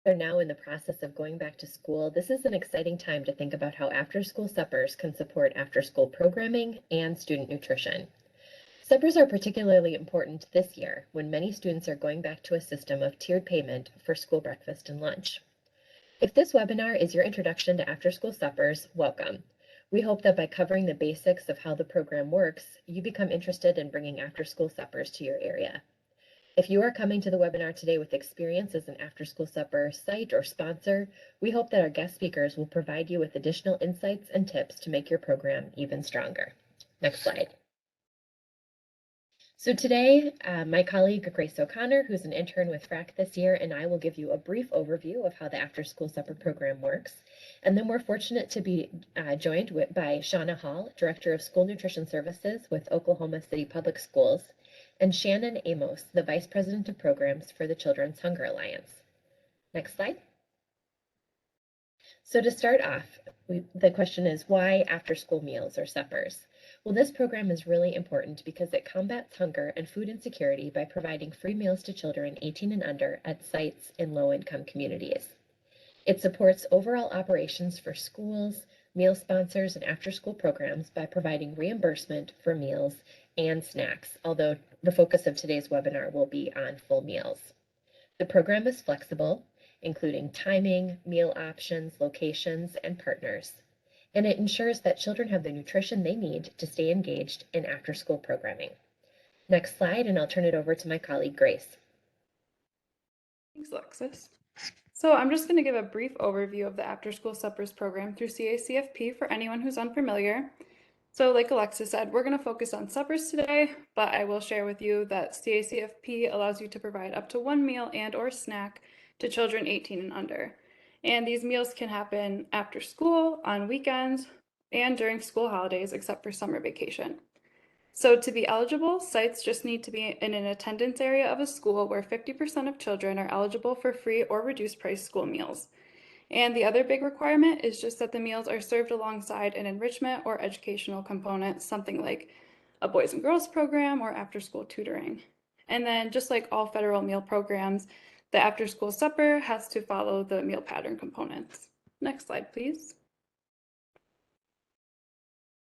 Are now in the process of going back to school, this is an exciting time to think about how after-school suppers can support after-school programming and student nutrition. Suppers are particularly important this year when many students are going back to a system of tiered payment for school breakfast and lunch. If this webinar is your introduction to after-school suppers, welcome. We hope that by covering the basics of how the program works, you become interested in bringing after-school suppers to your area. If you are coming to the webinar today with experience as an after-school supper site or sponsor, we hope that our guest speakers will provide you with additional insights and tips to make your program even stronger. Next slide. So today, my colleague Grace O'Connor, who's an intern with FRAC this year, and I will give you a brief overview of how the after-school supper program works. And then we're fortunate to be joined by Shauna Hall, Director of School Nutrition Services with Oklahoma City Public Schools, and Shannon Amos, the Vice President of Programs for the Children's Hunger Alliance. Next slide. So to start off, the question is, why after-school meals or suppers? Well, this program is really important because it combats hunger and food insecurity by providing free meals to children 18 and under at sites in low-income communities. It supports overall operations for schools, meal sponsors, and after-school programs by providing reimbursement for meals and snacks, although the focus of today's webinar will be on full meals. The program is flexible, including timing, meal options, locations, and partners, and it ensures that children have the nutrition they need to stay engaged in after-school programming. Next slide, and I'll turn it over to my colleague, Grace. Thanks, Alexis. So I'm just going to give a brief overview of the After School Suppers program through CACFP for anyone who's unfamiliar. So like Alexis said, we're going to focus on suppers today, but I will share with you that CACFP allows you to provide up to one meal and or snack to children 18 and under. And these meals can happen after school, on weekends, and during school holidays, except for summer vacation. So to be eligible, sites just need to be in an attendance area of a school where 50% of children are eligible for free or reduced price school meals. And the other big requirement is just that the meals are served alongside an enrichment or educational component, something like a boys and girls program or after school tutoring. And then just like all federal meal programs, the after school supper has to follow the meal pattern components. Next slide, please.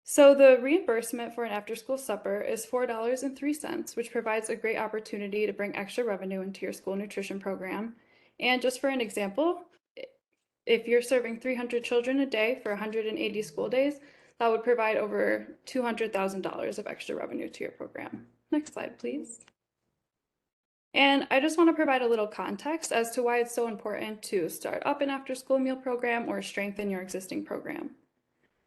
So the reimbursement for an after-school supper is $4.03, which provides a great opportunity to bring extra revenue into your school nutrition program. And just for an example, if you're serving 300 children a day for 180 school days, that would provide over $200,000 of extra revenue to your program. Next slide, please. And I just want to provide a little context as to why it's so important to start up an after-school meal program or strengthen your existing program.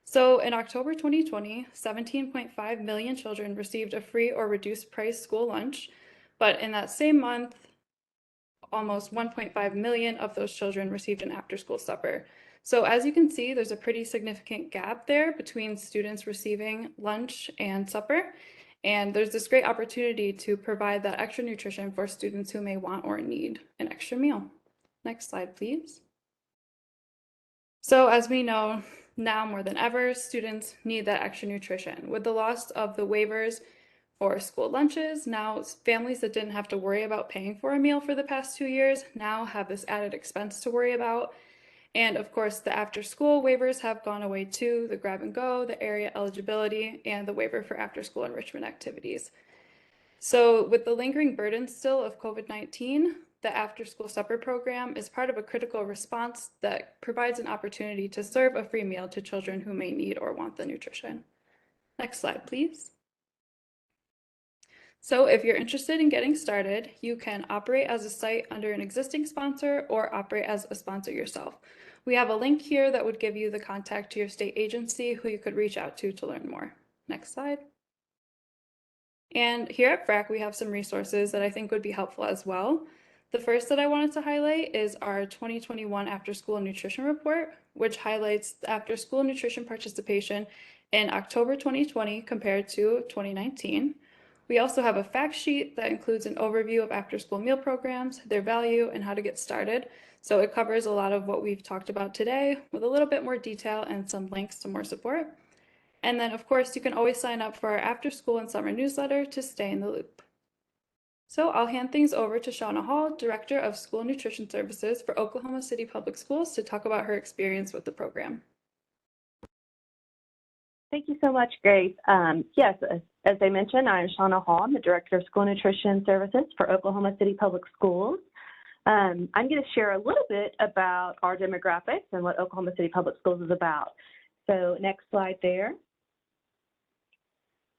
So in October 2020, 17.5 million children received a free or reduced price school lunch, but in that same month, almost 1.5 million of those children received an after-school supper. So as you can see, there's a pretty significant gap there between students receiving lunch and supper, and there's this great opportunity to provide that extra nutrition for students who may want or need an extra meal. Next slide, please. So as we know, now more than ever, students need that extra nutrition. With the loss of the waivers for school lunches, now families that didn't have to worry about paying for a meal for the past 2 years now have this added expense to worry about. And of course, the after school waivers have gone away too, the grab and go, the area eligibility, and the waiver for after school enrichment activities. So with the lingering burden still of COVID-19, the After School Supper program is part of a critical response that provides an opportunity to serve a free meal to children who may need or want the nutrition. Next slide, please. So if you're interested in getting started, you can operate as a site under an existing sponsor or operate as a sponsor yourself. We have a link here that would give you the contact to your state agency who you could reach out to learn more. Next slide. And here at FRAC, we have some resources that I think would be helpful as well. The first that I wanted to highlight is our 2021 After School Nutrition Report, which highlights the after school nutrition participation in October 2020 compared to 2019. We also have a fact sheet that includes an overview of after school meal programs, their value, and how to get started. So it covers a lot of what we've talked about today with a little bit more detail and some links to more support. And then, of course, you can always sign up for our after school and summer newsletter to stay in the loop. So I'll hand things over to Shauna Hall, Director of School Nutrition Services for Oklahoma City Public Schools, to talk about her experience with the program. Thank you so much, Grace. Yes, as I mentioned, I'm Shauna Hall. I'm the Director of School Nutrition Services for Oklahoma City Public Schools. I'm going to share a little bit about our demographics and what Oklahoma City Public Schools is about. So next slide there.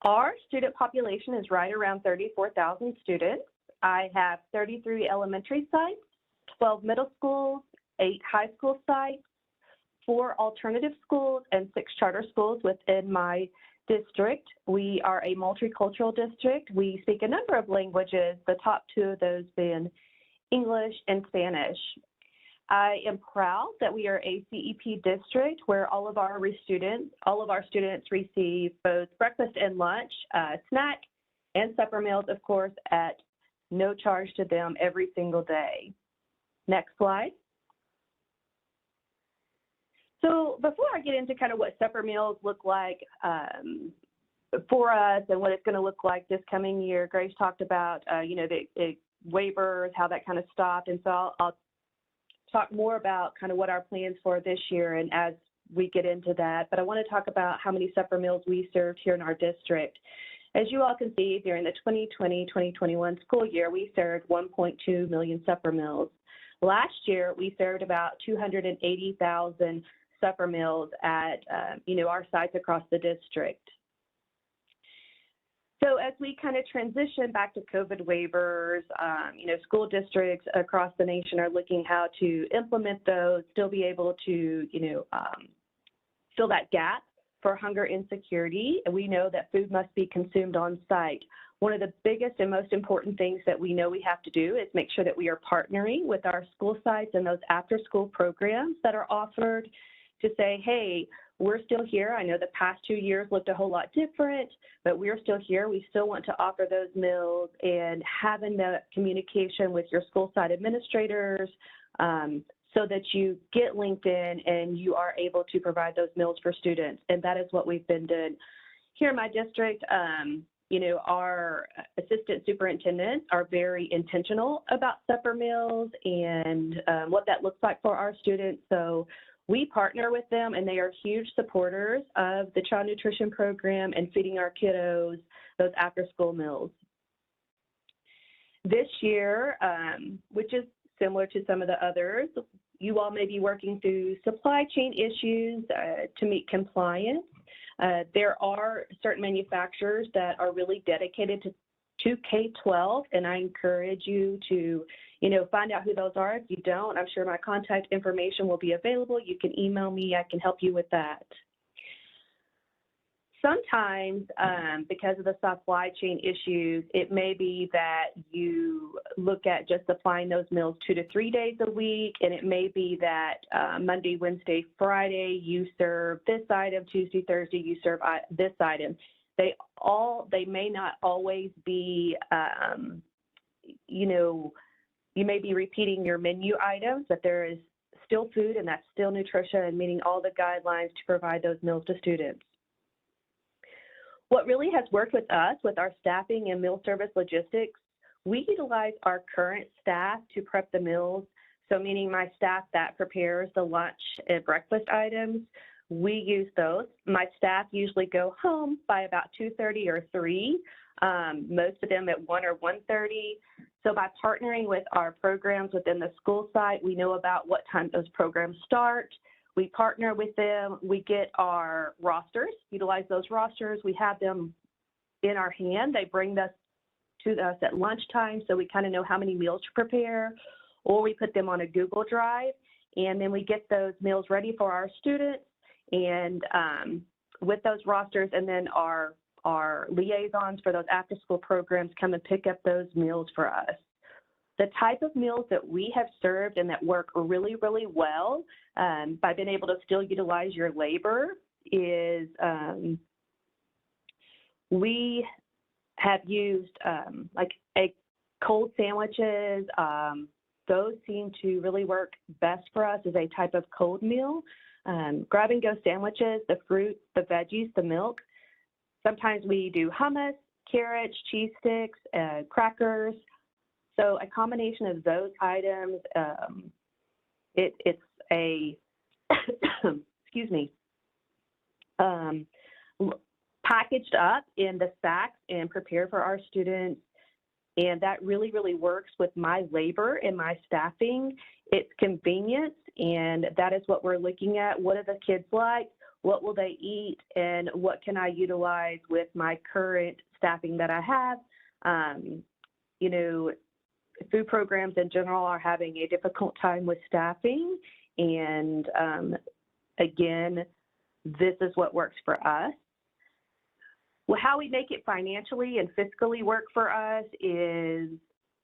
Our student population is right around 34,000 students. I have 33 elementary sites, 12 middle schools, 8 high school sites, 4 alternative schools, and 6 charter schools within my district. We are a multicultural district. We speak a number of languages, the top 2 of those being English and Spanish. I am proud that we are a CEP district where all of our students receive both breakfast and lunch, snack and supper meals, of course, at no charge to them every single day. Next slide. So before I get into kind of what supper meals look like for us and what it's going to look like this coming year, Grace talked about, the waivers, how that kind of stopped. And so I'll talk more about kind of what our plans for this year and as we get into that. But I want to talk about how many supper meals we served here in our district. As you all can see, during the 2020-2021 school year, we served 1.2 million supper meals. Last year, we served about 280,000 supper meals at, our sites across the district. So as we kind of transition back to COVID waivers, school districts across the nation are looking how to implement those, still be able to, fill that gap for hunger insecurity. And we know that food must be consumed on site. One of the biggest and most important things that we know we have to do is make sure that we are partnering with our school sites and those after-school programs that are offered to say, hey, we're still here. I know the past 2 years looked a whole lot different, but we're still here. We still want to offer those meals, and having the communication with your school site administrators so that you get linked in and you are able to provide those meals for students. And that is what we've been doing. Here in my district, our assistant superintendents are very intentional about supper meals and what that looks like for our students. So we partner with them, and they are huge supporters of the child nutrition program and feeding our kiddos those after-school meals. This year, which is similar to some of the others, you all may be working through supply chain issues to meet compliance. There are certain manufacturers that are really dedicated to K-12, and I encourage you to find out who those are. If you don't, I'm sure my contact information will be available. You can email me. I can help you with that. Sometimes, because of the supply chain issues, it may be that you look at just supplying those meals 2 to 3 days a week, and it may be that Monday, Wednesday, Friday, you serve this item, Tuesday, Thursday, you serve this item. They may not always be, you may be repeating your menu items, but there is still food, and that's still nutrition and meeting all the guidelines to provide those meals to students. What really has worked with us, with our staffing and meal service logistics, we utilize our current staff to prep the meals. So meaning my staff that prepares the lunch and breakfast items, we use those. My staff usually go home by about 2:30 or 3, most of them at 1 or 1:30. So by partnering with our programs within the school site, we know about what time those programs start. We partner with them. We get our rosters, utilize those rosters. We have them in our hand. They bring us to us at lunchtime, so we kind of know how many meals to prepare, or we put them on a Google Drive, and then we get those meals ready for our students. And with those rosters, and then our liaisons for those after-school programs come and pick up those meals for us. The type of meals that we have served and that work really, really well by being able to still utilize your labor is we have used like egg cold sandwiches. Those seem to really work best for us as a type of cold meal. Grab and go sandwiches, the fruit, the veggies, the milk. Sometimes we do hummus, carrots, cheese sticks, crackers. So a combination of those items, it's a, excuse me, packaged up in the sacks and prepared for our students. And that really, really works with my labor and my staffing. It's convenience, and that is what we're looking at. What do the kids like? What will they eat? And what can I utilize with my current staffing that I have? You know, food programs in general are having a difficult time with staffing. And again, this is what works for us. Well, how we make it financially and fiscally work for us is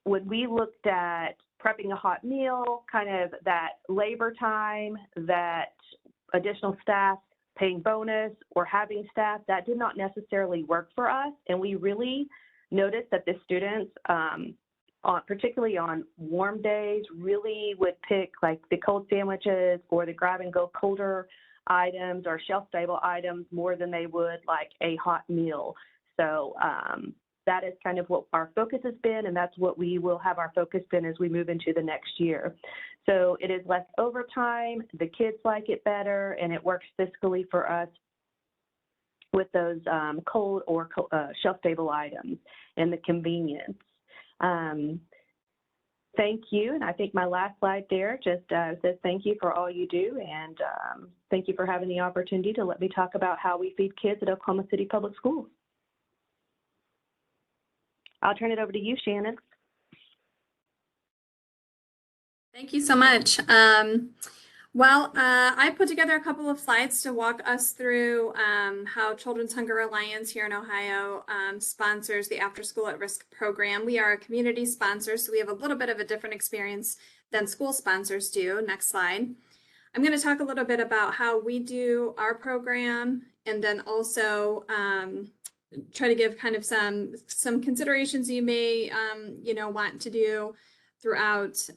when we looked at prepping a hot meal, kind of that labor time, that additional staff paying bonus or having staff, that did not necessarily work for us. And we really noticed that the students, particularly on warm days, really would pick like the cold sandwiches or the grab and go colder items or shelf stable items more than they would like a hot meal. So that is kind of what our focus has been, and that's what we will have our focus been as we move into the next year. So it is less overtime, the kids like it better, and it works fiscally for us with those cold or shelf stable items and the convenience. Thank you, and I think my last slide there just says thank you for all you do, and thank you for having the opportunity to let me talk about how we feed kids at Oklahoma City Public Schools. I'll turn it over to you, Shannon. Thank you so much. I put together a couple of slides to walk us through how Children's Hunger Alliance here in Ohio sponsors the After School at Risk program. We are a community sponsor, so we have a little bit of a different experience than school sponsors do. Next slide. I'm going to talk a little bit about how we do our program, and then also try to give kind of some considerations you may want to do throughout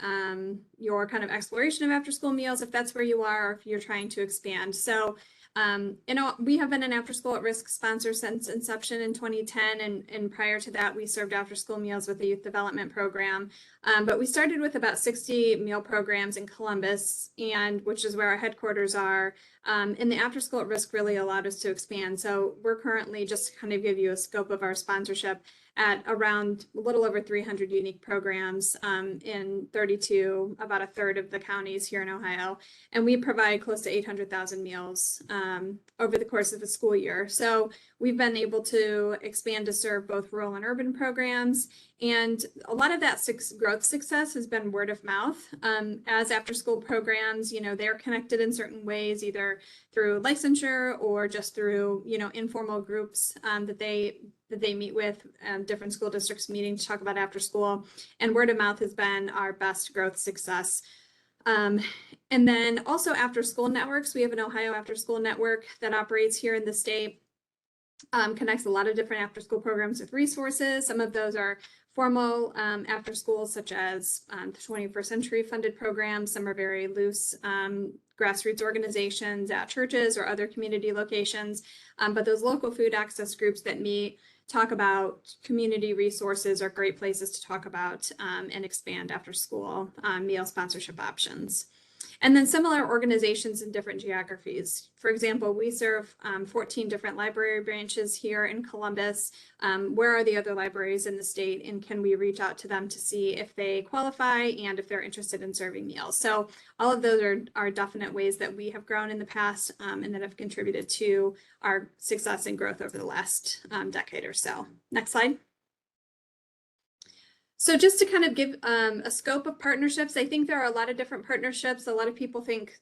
your kind of exploration of after school meals, if that's where you are, or if you're trying to expand. So, we have been an After School at Risk sponsor since inception in 2010, and prior to that, we served after school meals with the youth development program. But we started with about 60 meal programs in Columbus, and which is where our headquarters are. And the After School at Risk really allowed us to expand. So we're currently, just to kind of give you a scope of our sponsorship, at around a little over 300 unique programs in 32, about a third of the counties here in Ohio. And we provide close to 800,000 meals over the course of the school year. So we've been able to expand to serve both rural and urban programs. And a lot of that growth success has been word of mouth. As after school programs, they're connected in certain ways, either through licensure or just through, informal groups that they meet with, different school districts meeting to talk about after school. And word of mouth has been our best growth success. And then also after school networks. We have an Ohio after school network that operates here in the state, connects a lot of different after school programs with resources. Some of those are formal after schools, such as the 21st Century funded programs. Some are very loose grassroots organizations at churches or other community locations. But those local food access groups that meet, talk about community resources, are great places to talk about and expand after school meal sponsorship options. And then similar organizations in different geographies. For example, we serve 14 different library branches here in Columbus. Where are the other libraries in the state, and can we reach out to them to see if they qualify and if they're interested in serving meals? So all of those are definite ways that we have grown in the past and that have contributed to our success and growth over the last decade or so. Next slide. So just to kind of give a scope of partnerships, I think there are a lot of different partnerships. A lot of people think,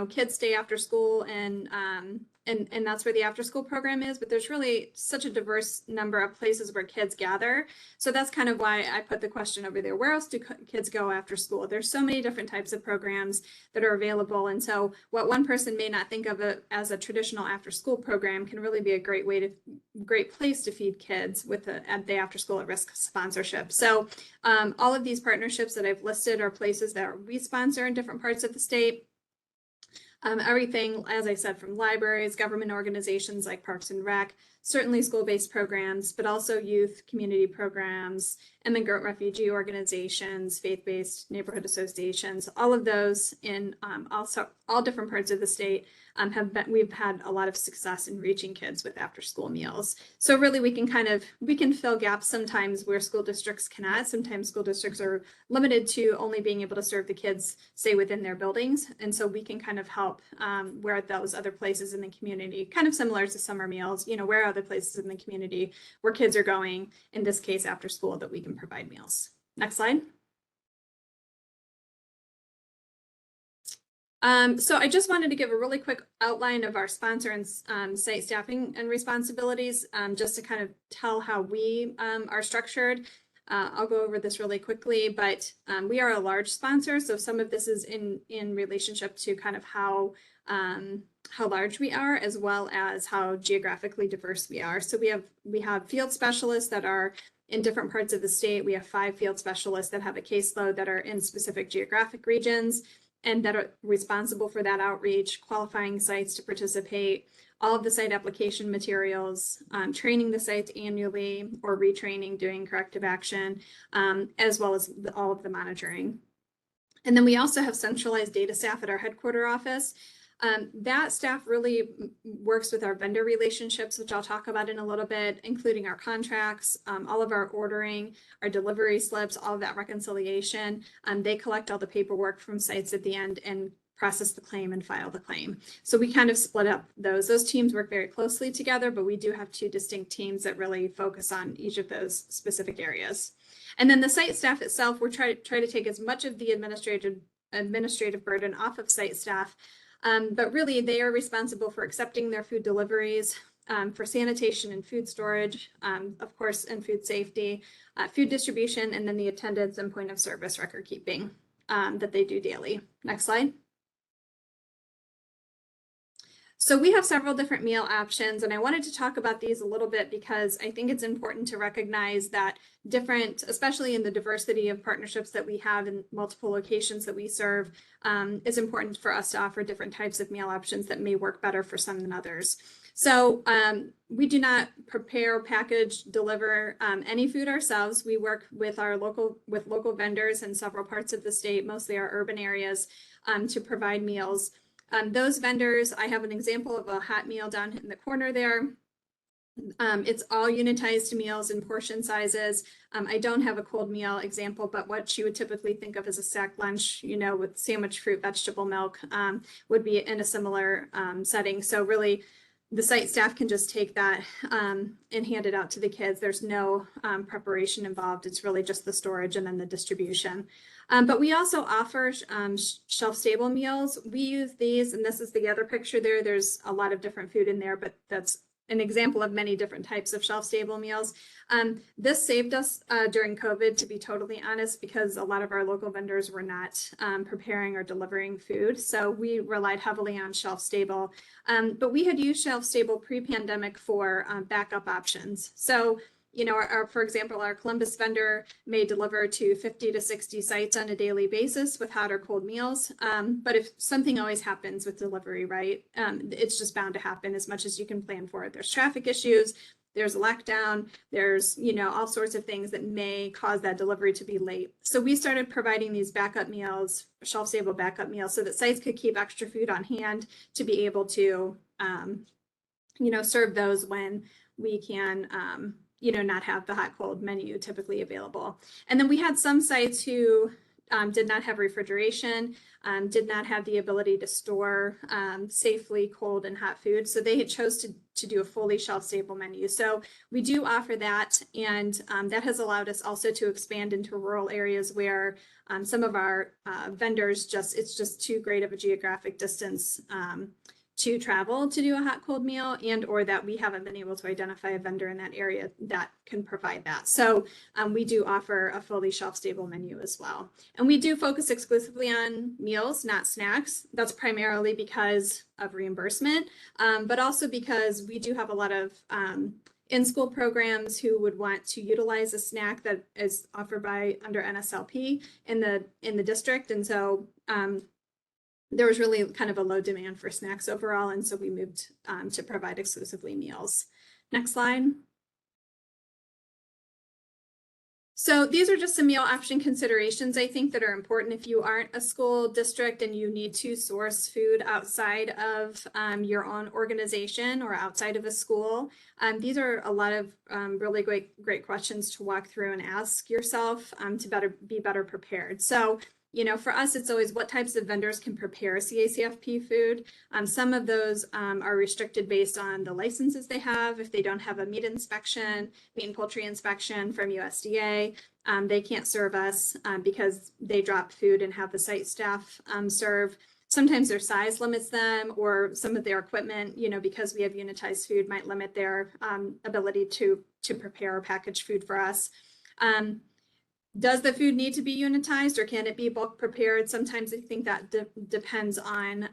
kids stay after school and that's where the after school program is, but there's really such a diverse number of places where kids gather. So that's kind of why I put the question over there. Where else do kids go after school? There's so many different types of programs that are available. And so what one person may not think of it as a traditional after school program can really be a great place to feed kids with the After School at Risk sponsorship. So all of these partnerships that I've listed are places that we sponsor in different parts of the state. Everything, as I said, from libraries, government organizations like Parks and Rec, certainly school-based programs, but also youth community programs, immigrant refugee organizations, faith-based neighborhood associations, all of those in also all different parts of the state we've had a lot of success in reaching kids with after-school meals. So really we can fill gaps sometimes where school districts cannot. Sometimes school districts are limited to only being able to serve the kids, say, within their buildings. And so we can kind of help where those other places in the community, kind of similar to summer meals, where are other places in the community where kids are going, in this case, after school, that we can provide meals. Next slide. So I just wanted to give a really quick outline of our sponsor and site staffing and responsibilities, just to kind of tell how we are structured. I'll go over this really quickly, but we are a large sponsor, so some of this is in relationship to kind of how large we are, as well as how geographically diverse we are. So we have field specialists that are in different parts of the state. We have 5 field specialists that have a caseload that are in specific geographic regions and that are responsible for that outreach, qualifying sites to participate, all of the site application materials, training the sites annually or retraining, doing corrective action, as well as all of the monitoring. And then we also have centralized data staff at our headquarter office. That staff really works with our vendor relationships, which I'll talk about in a little bit, including our contracts, all of our ordering, our delivery slips, all of that reconciliation. They collect all the paperwork from sites at the end and process the claim and file the claim. So we kind of split up those. Those teams work very closely together, but we do have 2 distinct teams that really focus on each of those specific areas. And then the site staff itself, we're try to take as much of the administrative burden off of site staff. But really, they are responsible for accepting their food deliveries, for sanitation and food storage, of course, and food safety, food distribution, and then the attendance and point of service record keeping that they do daily. Next slide. So we have several different meal options, and I wanted to talk about these a little bit because I think it's important to recognize that especially in the diversity of partnerships that we have in multiple locations that we serve, it's important for us to offer different types of meal options that may work better for some than others. So we do not prepare, package, deliver any food ourselves. We work with local vendors in several parts of the state, mostly our urban areas, to provide meals. Those vendors, I have an example of a hot meal down in the corner there. It's all unitized meals and portion sizes. I don't have a cold meal example, but what you would typically think of as a sack lunch, with sandwich, fruit, vegetable, milk, would be in a similar setting. So really, the site staff can just take that and hand it out to the kids. There's no preparation involved. It's really just the storage and then the distribution. But we also offer shelf-stable meals. We use these, and this is the other picture there. There's a lot of different food in there, but that's an example of many different types of shelf-stable meals. This saved us during COVID, to be totally honest, because a lot of our local vendors were not preparing or delivering food. So we relied heavily on shelf-stable. But we had used shelf-stable pre-pandemic for backup options. So for example, our Columbus vendor may deliver to 50 to 60 sites on a daily basis with hot or cold meals. But if something always happens with delivery, right, it's just bound to happen as much as you can plan for it. There's traffic issues, there's a lockdown, there's, all sorts of things that may cause that delivery to be late. So we started providing these backup meals, shelf-stable backup meals, so that sites could keep extra food on hand to be able to, serve those when we can, not have the hot cold menu typically available. And then we had some sites who did not have refrigeration, did not have the ability to store safely cold and hot food. So they chose to do a fully shelf-stable menu. So we do offer that, and that has allowed us also to expand into rural areas where some of our vendors it's just too great of a geographic distance to travel to do a hot cold meal, and or that we haven't been able to identify a vendor in that area that can provide that. So we do offer a fully shelf-stable menu as well. And we do focus exclusively on meals, not snacks. That's primarily because of reimbursement, but also because we do have a lot of in-school programs who would want to utilize a snack that is offered under NSLP in the district. And so there was really kind of a low demand for snacks overall, and so we moved to provide exclusively meals. Next slide. So these are just some meal option considerations, I think, that are important if you aren't a school district and you need to source food outside of your own organization or outside of a school. These are a lot of really great questions to walk through and ask yourself to be better prepared. So, you know, for us, it's always what types of vendors can prepare CACFP food. Some of those are restricted based on the licenses they have. If they don't have a meat and poultry inspection from USDA, they can't serve us because they drop food and have the site staff serve. Sometimes their size limits them, or some of their equipment, you know, because we have unitized food, might limit their ability to prepare or package food for us. Does the food need to be unitized, or can it be bulk prepared? Sometimes I think that depends on,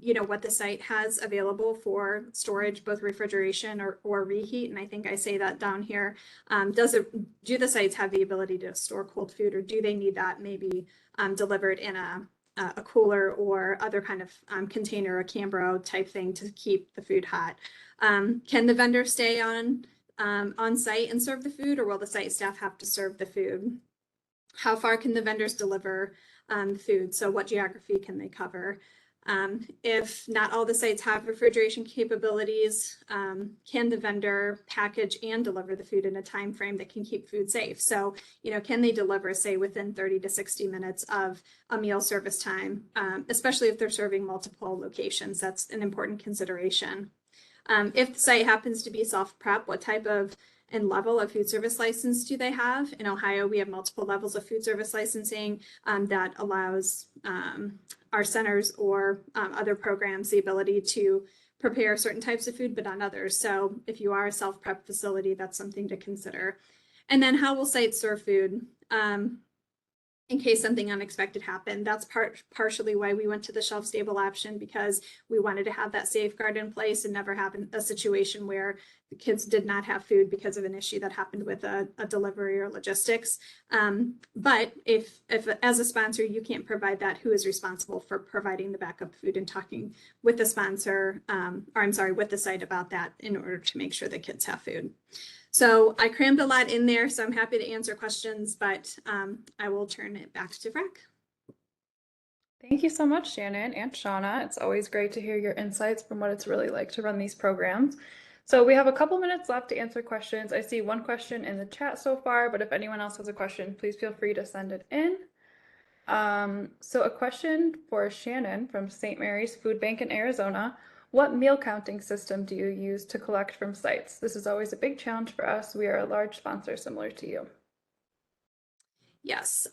you know, what the site has available for storage, both refrigeration or reheat. And I think I say that down here. Do the sites have the ability to store cold food, or do they need that maybe delivered in a cooler or other kind of container, a Cambro type thing to keep the food hot? Can the vendor stay on site and serve the food, or will the site staff have to serve the food? How far can the vendors deliver food? So what geography can they cover? If not all the sites have refrigeration capabilities, can the vendor package and deliver the food in a time frame that can keep food safe? So, you know, can they deliver, say, within 30 to 60 minutes of a meal service time, especially if they're serving multiple locations? That's an important consideration. If the site happens to be self-prep, what type of and level of food service license do they have? In Ohio, we have multiple levels of food service licensing that allows our centers or other programs the ability to prepare certain types of food, but not others. So if you are a self-prep facility, that's something to consider. And then how will sites serve food? In case something unexpected happened. That's partially why we went to the shelf stable option, because we wanted to have that safeguard in place and never have a situation where the kids did not have food because of an issue that happened with a delivery or logistics. But if as a sponsor you can't provide that, who is responsible for providing the backup food and talking with the sponsor, with the site about that in order to make sure the kids have food? So I crammed a lot in there, so I'm happy to answer questions, but I will turn it back to Frank. Thank you so much, Shannon and Shauna. It's always great to hear your insights from what it's really like to run these programs. So we have a couple minutes left to answer questions. I see one question in the chat so far, but if anyone else has a question, please feel free to send it in. So a question for Shannon from St. Mary's Food Bank in Arizona. What meal counting system do you use to collect from sites? This is always a big challenge for us. We are a large sponsor similar to you. Yes,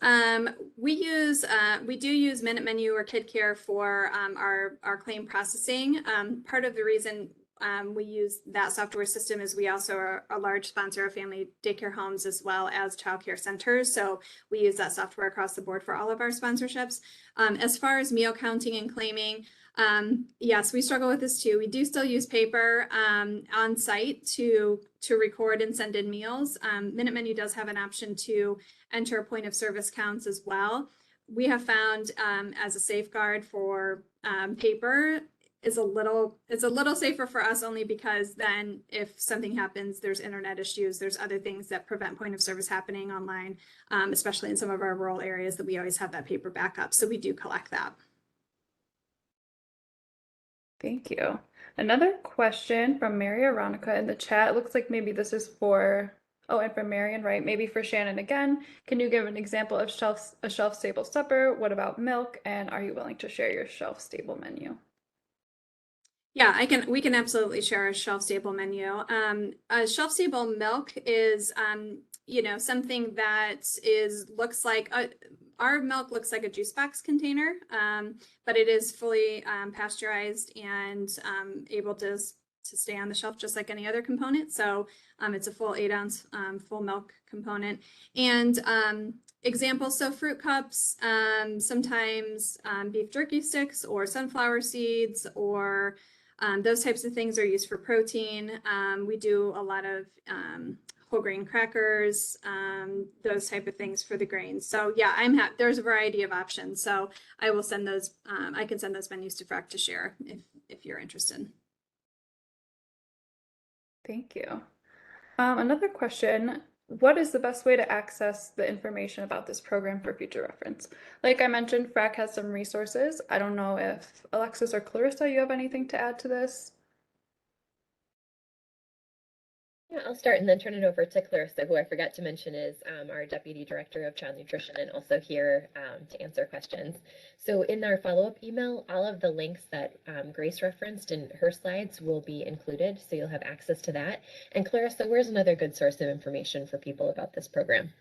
we do use Minute Menu or KidCare for our claim processing. Part of the reason we use that software system is we also are a large sponsor of family daycare homes as well as childcare centers. So we use that software across the board for all of our sponsorships. As far as meal counting and claiming, yes, we struggle with this too. We do still use paper on site to record and send in meals. Minute Menu does have an option to enter point of service counts as well. We have found as a safeguard for paper is a little safer for us, only because then if something happens, there's internet issues, there's other things that prevent point of service happening online, especially in some of our rural areas that we always have that paper backup. So we do collect that. Thank you. Another question from Mary Aronica in the chat. Looks like maybe this is for, and from Marion, right? Maybe for Shannon again. Can you give an example of a shelf-stable supper? What about milk? And are you willing to share your shelf-stable menu? Yeah, we can absolutely share a shelf-stable menu. A shelf-stable milk is, you know, something that looks like our milk looks like a juice box container, but it is fully pasteurized and able to stay on the shelf just like any other component. So it's a full 8-ounce full milk component. And examples, so fruit cups, sometimes beef jerky sticks or sunflower seeds, or those types of things are used for protein. We do a lot of whole grain crackers, those type of things for the grains. So yeah, there's a variety of options. So I will send those, I can send those menus to Freck to share if you're interested. Thank you. Another question, what is the best way to access the information about this program for future reference? Like I mentioned, FRAC has some resources. I don't know if Alexis or Clarissa, you have anything to add to this? Yeah, I'll start and then turn it over to Clarissa, who I forgot to mention is our Deputy Director of Child Nutrition and also here to answer questions. So in our follow-up email, all of the links that Grace referenced in her slides will be included, so you'll have access to that. And Clarissa, where's another good source of information for people about this program?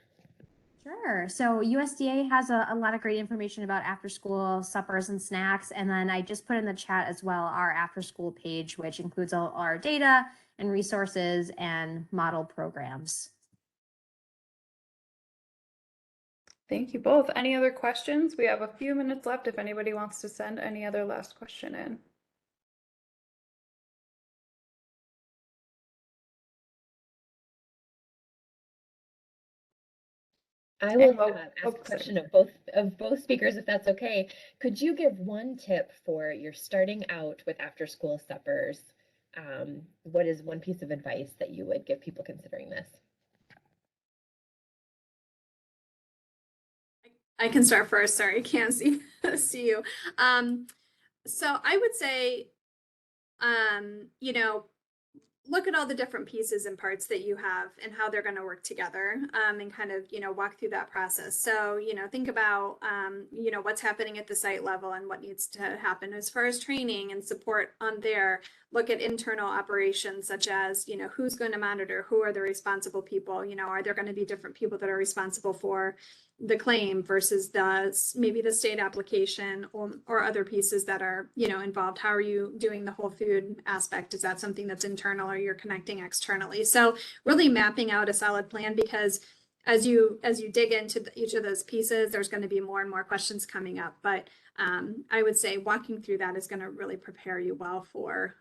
Sure. So USDA has a lot of great information about after school suppers and snacks. And then I just put in the chat as well our after school page, which includes all our data and resources and model programs. Thank you both. Any other questions? We have a few minutes left if anybody wants to send any other last question in. I will And ask a question of both speakers, if that's okay. Could you give one tip for you're starting out with after school suppers? What is one piece of advice that you would give people considering this? I can start first. Sorry, I can't see you. So I would say, you know, look at all the different pieces and parts that you have and how they're going to work together, and kind of, walk through that process. So, think about, what's happening at the site level and what needs to happen as far as training and support on there. Look at internal operations, such as, who's going to monitor, who are the responsible people, are there going to be different people that are responsible for the claim versus maybe the state application or other pieces that are, involved. How are you doing the whole food aspect? Is that something that's internal or you're connecting externally? So really mapping out a solid plan, because as you dig into each of those pieces, there's going to be more and more questions coming up. But I would say walking through that is going to really prepare you well for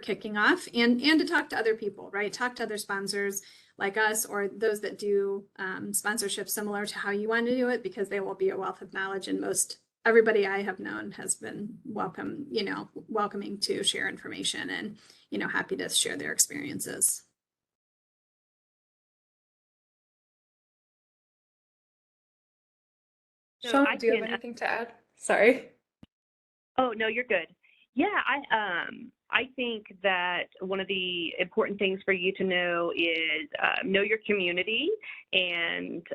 kicking off and to talk to other people, right? Talk to other sponsors like us or those that do sponsorship similar to how you want to do it, because they will be a wealth of knowledge, and everybody I have known has been welcoming to share information and, happy to share their experiences. So Shauna, do you have anything to add? Sorry. Oh, no, you're good. Yeah, I think that one of the important things for you to know is know your community and,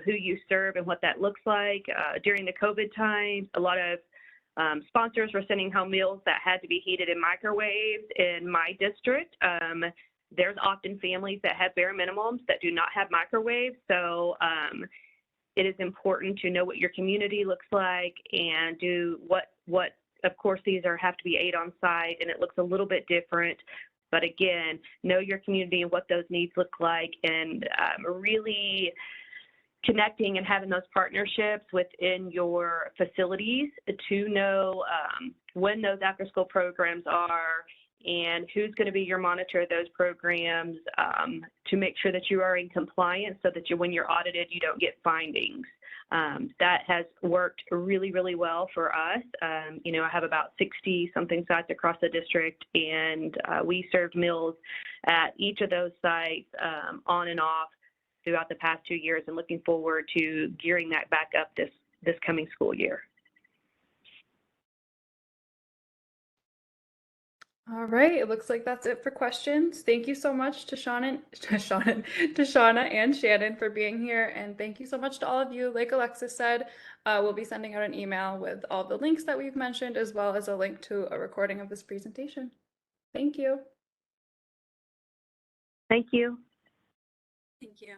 who you serve and what that looks like. During the COVID times, a lot of sponsors were sending home meals that had to be heated in microwaves. In my district, there's often families that have bare minimums that do not have microwaves. So it is important to know what your community looks like and do what of course, these have to be 8 on site, and it looks a little bit different. But again, know your community and what those needs look like, and really connecting and having those partnerships within your facilities to know when those after-school programs are and who's going to be your monitor of those programs, to make sure that you are in compliance so that when you're audited, you don't get findings. That has worked really, really well for us. I have about 60-something sites across the district, and we served meals at each of those sites on and off throughout the past 2 years, and looking forward to gearing that back up this coming school year. All right, it looks like that's it for questions. Thank you so much to Shauna and Shannon for being here, and thank you so much to all of you. Like Alexis said, we'll be sending out an email with all the links that we've mentioned, as well as a link to a recording of this presentation. Thank you. Thank you. Thank you.